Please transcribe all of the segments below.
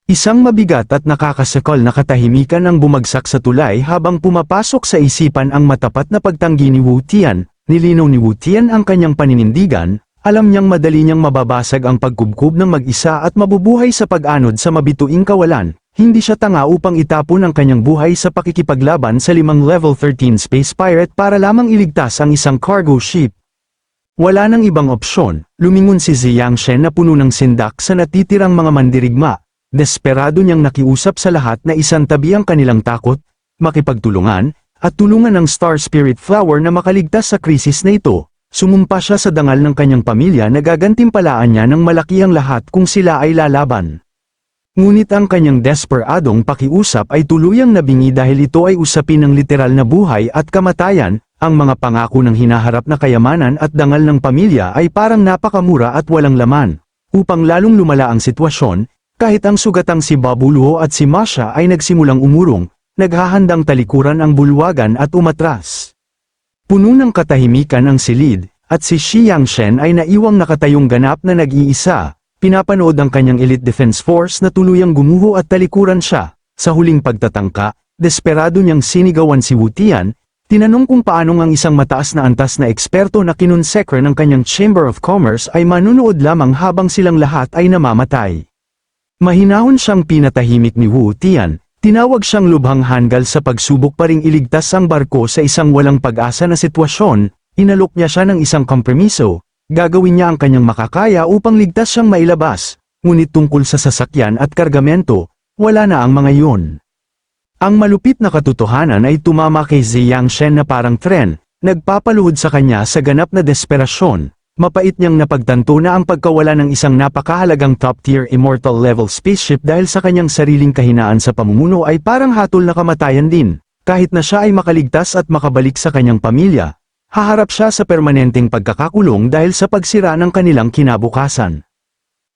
Isang mabigat at nakakasakal na katahimikan ang bumagsak sa tulay habang pumapasok sa isipan ang matapat na pagtanggi ni Wu Tian. Nilinaw ni Wu Tian ang kanyang paninindigan, alam niyang madali niyang mababasag ang pagkubkob ng mag-isa at mabubuhay sa pag-anod sa mabituing kawalan. Hindi siya tanga upang itapon ang kanyang buhay sa pakikipaglaban sa 5 level 13 space pirate para lamang iligtas ang isang cargo ship. Wala nang ibang opsyon, lumingon si Ziyang Shen na puno ng sindak sa natitirang mga mandirigma. Desperado niyang nakiusap sa lahat na isantabi ang kanilang takot, makipagtulungan, at tulungan ng Star Spirit Flower na makaligtas sa krisis na ito. Sumumpa siya sa dangal ng kanyang pamilya na gagantimpalaan niya ng malaki ang lahat kung sila ay lalaban. Ngunit ang kanyang desperadong pakiusap ay tuluyang nabingi dahil ito ay usapin ng literal na buhay at kamatayan. Ang mga pangako ng hinaharap na kayamanan at dangal ng pamilya ay parang napakamura at walang laman. Upang lalong lumala ang sitwasyon, kahit ang sugatang si Babuluho at si Masha ay nagsimulang umurong, naghahandang talikuran ang bulwagan at umatras. Puno ng katahimikan ang silid, at si Ziyang Shen ay naiwang nakatayong ganap na nag-iisa. Pinapanood ang kanyang elite defense force na tuluyang gumuho at talikuran siya. Sa huling pagtatangka, desperado niyang sinigawan si Wu Tian. Tinanong kung paanong ang isang mataas na antas na eksperto na kinonsekre ng kanyang Chamber of Commerce ay manunood lamang habang silang lahat ay namamatay. Mahinahon siyang pinatahimik ni Wu Tian, tinawag siyang lubhang hanggal sa pagsubok pa ring iligtas ang barko sa isang walang pag-asa na sitwasyon. Inalok niya siya ng isang kompromiso, gagawin niya ang kanyang makakaya upang ligtas siyang mailabas, ngunit tungkol sa sasakyan at kargamento, wala na ang mga iyon. Ang malupit na katotohanan ay tumama kay Ziyang Shen na parang tren, nagpapaluhod sa kanya sa ganap na desperasyon. Mapait niyang napagtanto na ang pagkawala ng isang napakahalagang top-tier immortal level spaceship dahil sa kanyang sariling kahinaan sa pamumuno ay parang hatol na kamatayan din. Kahit na siya ay makaligtas at makabalik sa kanyang pamilya, haharap siya sa permanenteng pagkakakulong dahil sa pagsira ng kanilang kinabukasan.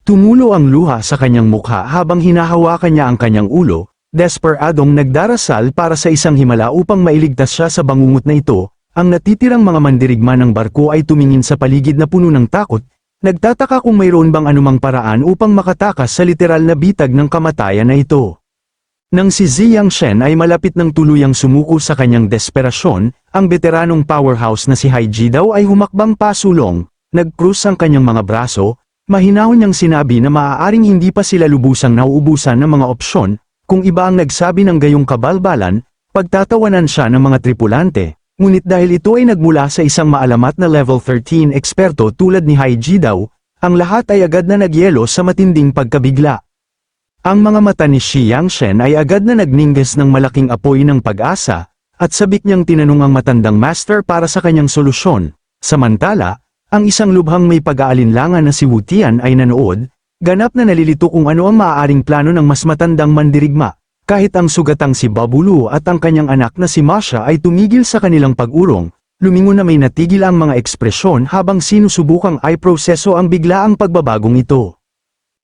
Tumulo ang luha sa kanyang mukha habang hinahawakan niya ang kanyang ulo. Desperadong nagdarasal para sa isang himala upang mailigtas siya sa bangungot na ito. Ang natitirang mga mandirigma ng barko ay tumingin sa paligid na puno ng takot, nagtataka kung mayroon bang anumang paraan upang makatakas sa literal na bitag ng kamatayan na ito. Nang si Ziyang Shen ay malapit ng tuluyang sumuko sa kanyang desperasyon, ang veteranong powerhouse na si Hai Ji daw ay humakbang pasulong, nag-cruise ang kanyang mga braso, mahinahon niyang sinabi na maaaring hindi pa sila lubusang nauubusan ng mga opsyon. Kung iba ang nagsabi ng gayong kabalbalan, pagtatawanan siya ng mga tripulante, ngunit dahil ito ay nagmula sa isang maalamat na level 13 eksperto tulad ni Hai Ji daw, ang lahat ay agad na nagyelo sa matinding pagkabigla. Ang mga mata ni Ziyang Shen ay agad na nagningges ng malaking apoy ng pag-asa, at sabik niyang tinanong ang matandang master para sa kanyang solusyon. Samantala, ang isang lubhang may pag-aalinlangan na si Wu Tian ay nanood, ganap na nalilito kung ano ang maaaring plano ng mas matandang mandirigma. Kahit ang sugatang si Babulu at ang kanyang anak na si Masha ay tumigil sa kanilang pag-urong, lumingon na may natigil ang mga ekspresyon habang sinusubukang ay proseso ang biglaang pagbabagong ito.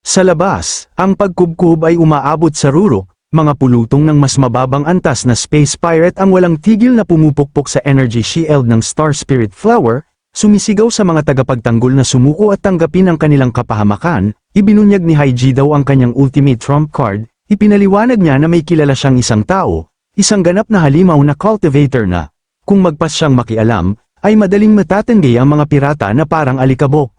Sa labas, ang pagkubkob ay umaabot sa rurok, mga pulutong ng mas mababang antas na space pirate ang walang tigil na pumupukpok sa energy shield ng Star Spirit Flower, sumisigaw sa mga tagapagtanggol na sumuko at tanggapin ang kanilang kapahamakan. Ibinunyag ni Hai Ji daw ang kanyang ultimate trump card, ipinaliwanag niya na may kilala siyang isang tao, isang ganap na halimaw na cultivator na, kung magpas siyang makialam, ay madaling matatanggi ang mga pirata na parang alikabok.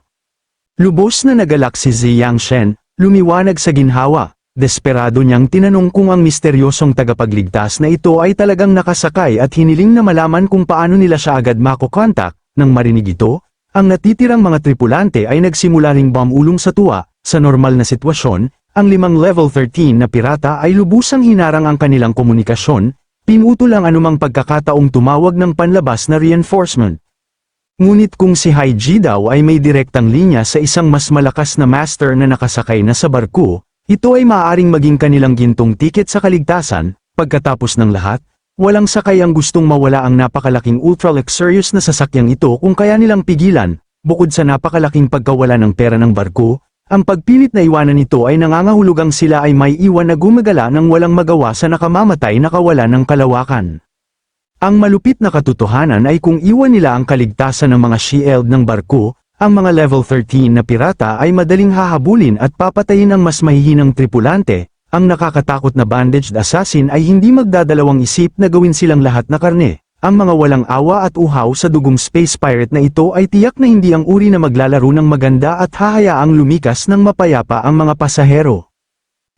Lubos na nagalak si Ziyang Shen, lumiwanag sa ginhawa, desperado niyang tinanong kung ang misteryosong tagapagligtas na ito ay talagang nakasakay at hiniling na malaman kung paano nila siya agad makokontak. Nang marinig ito, ang natitirang mga tripulante ay nagsimula ring bumulong sa tuwa. Sa normal na sitwasyon, ang 5 level 13 na pirata ay lubusang hinarang ang kanilang komunikasyon, pinutol ang anumang pagkakataong tumawag ng panlabas na reinforcement. Ngunit kung si Hai Ji daw ay may direktang linya sa isang mas malakas na master na nakasakay na sa barko, ito ay maaaring maging kanilang gintong tiket sa kaligtasan. Pagkatapos ng lahat, walang sakay ang gustong mawala ang napakalaking ultra-luxurious na sasakyang ito kung kaya nilang pigilan. Bukod sa napakalaking pagkawala ng pera ng barko, ang pagpilit na iwanan nito ay nangangahulugang sila ay may iwan na gumagala nang walang magawa sa nakamamatay na kawalan ng kalawakan. Ang malupit na katotohanan ay kung iwan nila ang kaligtasan ng mga shield ng barko, ang mga level 13 na pirata ay madaling hahabulin at papatayin ang mas mahihinang tripulante. Ang nakakatakot na bandaged assassin ay hindi magdadalawang isip na gawin silang lahat na karne. Ang mga walang awa at uhaw sa dugong space pirate na ito ay tiyak na hindi ang uri na maglalaro ng maganda at hahayaang lumikas ng mapayapa ang mga pasahero.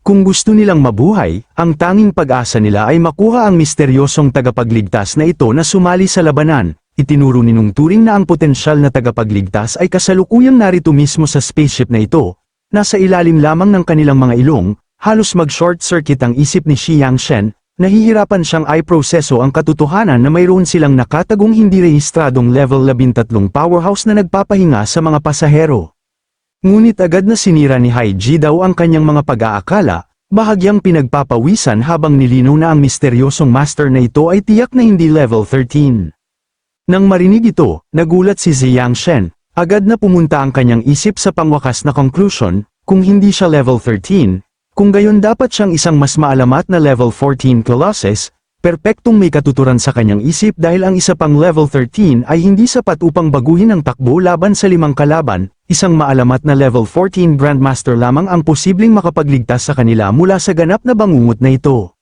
Kung gusto nilang mabuhay, ang tanging pag-asa nila ay makuha ang misteryosong tagapagligtas na ito na sumali sa labanan. Itinuro ni Nung Turing na ang potensyal na tagapagligtas ay kasalukuyang narito mismo sa spaceship na ito. Nasa ilalim lamang ng kanilang mga ilong, halos mag-short circuit ang isip ni Xi Yangshen, nahihirapan siyang i-proseso ang katotohanan na mayroon silang nakatagong hindi rehistradong level 13 powerhouse na nagpapahinga sa mga pasahero. Ngunit agad na sinira ni Haiji daw ang kanyang mga pag-aakala, bahagyang pinagpapawisan habang nilinaw na ang misteryosong master na ito ay tiyak na hindi level 13. Nang marinig ito, nagulat si Xi Yangshen, agad na pumunta ang kanyang isip sa pangwakas na conclusion, kung hindi siya level 13, kung gayon dapat siyang isang mas maalamat na level 14 Colossus, perpektong may katuturan sa kanyang isip dahil ang isa pang level 13 ay hindi sapat upang baguhin ang takbo laban sa 5 kalaban, isang maalamat na level 14 Grandmaster lamang ang posibleng makapagligtas sa kanila mula sa ganap na bangungot na ito.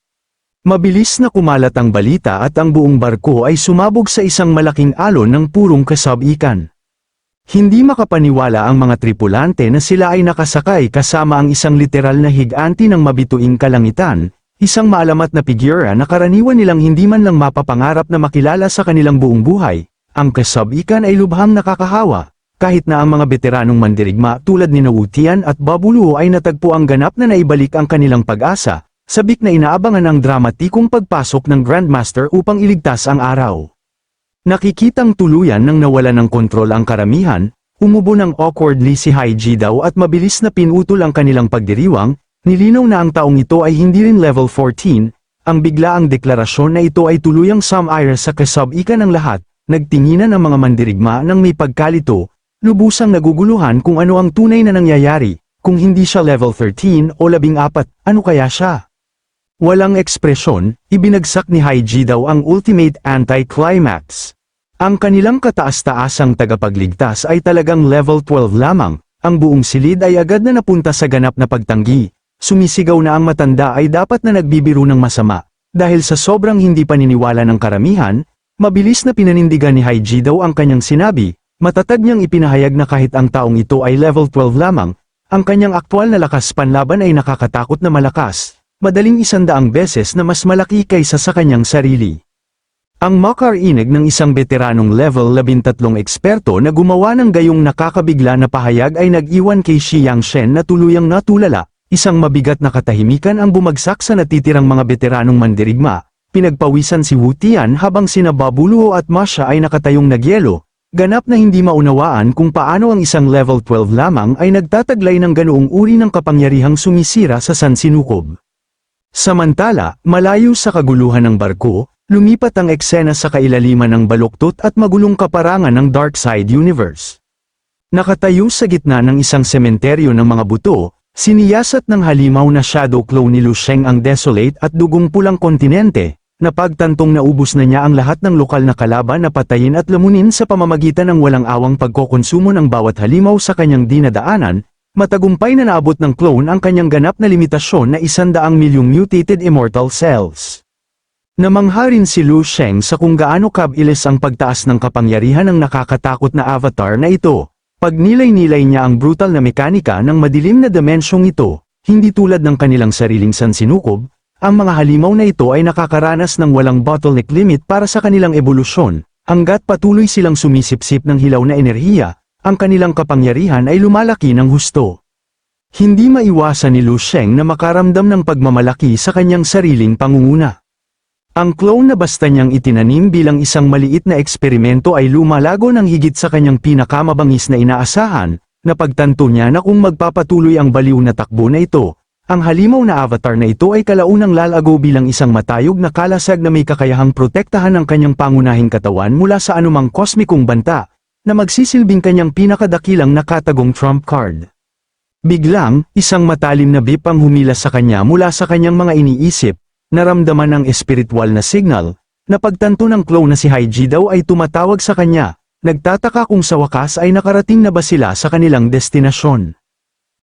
Mabilis na kumalat ang balita at ang buong barko ay sumabog sa isang malaking alon ng purong kasab-ikan. Hindi makapaniwala ang mga tripulante na sila ay nakasakay kasama ang isang literal na higanti ng mabituing kalangitan, isang maalamat na figura na karaniwan nilang hindi man lang mapapangarap na makilala sa kanilang buong buhay. Ang kasab-ikan ay lubhang nakakahawa, kahit na ang mga veteranong mandirigma tulad ni Wu Tian at Babuluo ay natagpo ang ganap na naibalik ang kanilang pag-asa, sabik na inaabangan ang dramatikong pagpasok ng Grandmaster upang iligtas ang araw. Nakikitang tuluyan nang nawala ng kontrol ang karamihan, umubo ng awkwardly si Haiji daw at mabilis na pinutol ang kanilang pagdiriwang, nilinaw na ang taong ito ay hindi rin level 14, ang biglaang deklarasyon na ito ay tuluyang sum-ira sa kasab-ikan ng lahat, nagtinginan ang mga mandirigma nang may pagkalito, lubusang naguguluhan kung ano ang tunay na nangyayari, kung hindi siya level 13 o 14, ano kaya siya? Walang ekspresyon, ibinagsak ni Haiji daw ang ultimate anti-climax. Ang kanilang kataas-taasang tagapagligtas ay talagang level 12 lamang, ang buong silid ay agad na napunta sa ganap na pagtanggi, sumisigaw na ang matanda ay dapat na nagbibiro ng masama. Dahil sa sobrang hindi paniniwala ng karamihan, mabilis na pinanindigan ni Haiji daw ang kanyang sinabi, matatag niyang ipinahayag na kahit ang taong ito ay level 12 lamang, ang kanyang aktwal na lakas panlaban ay nakakatakot na malakas. Madaling 100 beses na mas malaki kaysa sa kanyang sarili. Ang makarinig ng isang veteranong level 13 eksperto na gumawa ng gayong nakakabigla na pahayag ay nag-iwan kay Xi Yangshen na tuluyang natulala, isang mabigat na katahimikan ang bumagsak sa natitirang mga veteranong mandirigma, pinagpawisan si Wu Tian habang sina Babuluo at Ma Xia ay nakatayong nagyelo, ganap na hindi maunawaan kung paano ang isang level 12 lamang ay nagtataglay ng ganoong uri ng kapangyarihang sumisira sa sansinukob. Samantala, malayo sa kaguluhan ng barko, lumipat ang eksena sa kailaliman ng baluktot at magulong kaparangan ng Darkside Universe. Nakatayo sa gitna ng isang sementeryo ng mga buto, siniyasat ng halimaw na shadow clone ni Lu Sheng ang desolate at dugong pulang kontinente, na pagtantong naubos na niya ang lahat ng lokal na kalaban na patayin at lamunin sa pamamagitan ng walang awang pagkokonsumo ng bawat halimaw sa kanyang dinadaanan. Matagumpay na naabot ng clone ang kanyang ganap na limitasyon na 100 milyong mutated immortal cells. Namangha rin si Lu Sheng sa kung gaano kabilis ang pagtaas ng kapangyarihan ng nakakatakot na avatar na ito. Pagnilay-nilay niya ang brutal na mekanika ng madilim na dimensyong ito, hindi tulad ng kanilang sariling sansinukob, ang mga halimaw na ito ay nakakaranas ng walang bottleneck limit para sa kanilang ebolusyon, hanggat patuloy silang sumisipsip ng hilaw na enerhiya. Ang kanilang kapangyarihan ay lumalaki ng husto. Hindi maiwasan ni Lu Sheng na makaramdam ng pagmamalaki sa kanyang sariling pangunguna. Ang clone na basta niyang itinanim bilang isang maliit na eksperimento ay lumalago ng higit sa kanyang pinakamabangis na inaasahan, napagtanto niya na kung magpapatuloy ang baliw na takbo na ito, ang halimaw na avatar na ito ay kalaunang lalago bilang isang matayog na kalasag na may kakayahang protektahan ang kanyang pangunahing katawan mula sa anumang kosmikong banta, na magsisilbing kanyang pinakadakilang nakatagong trump card. Biglang, isang matalim na beep ang humilas sa kanya mula sa kanyang mga iniisip, naramdaman ang espiritual na signal, na pagtanto ng clone na si Haiji daw ay tumatawag sa kanya, nagtataka kung sa wakas ay nakarating na ba sila sa kanilang destinasyon.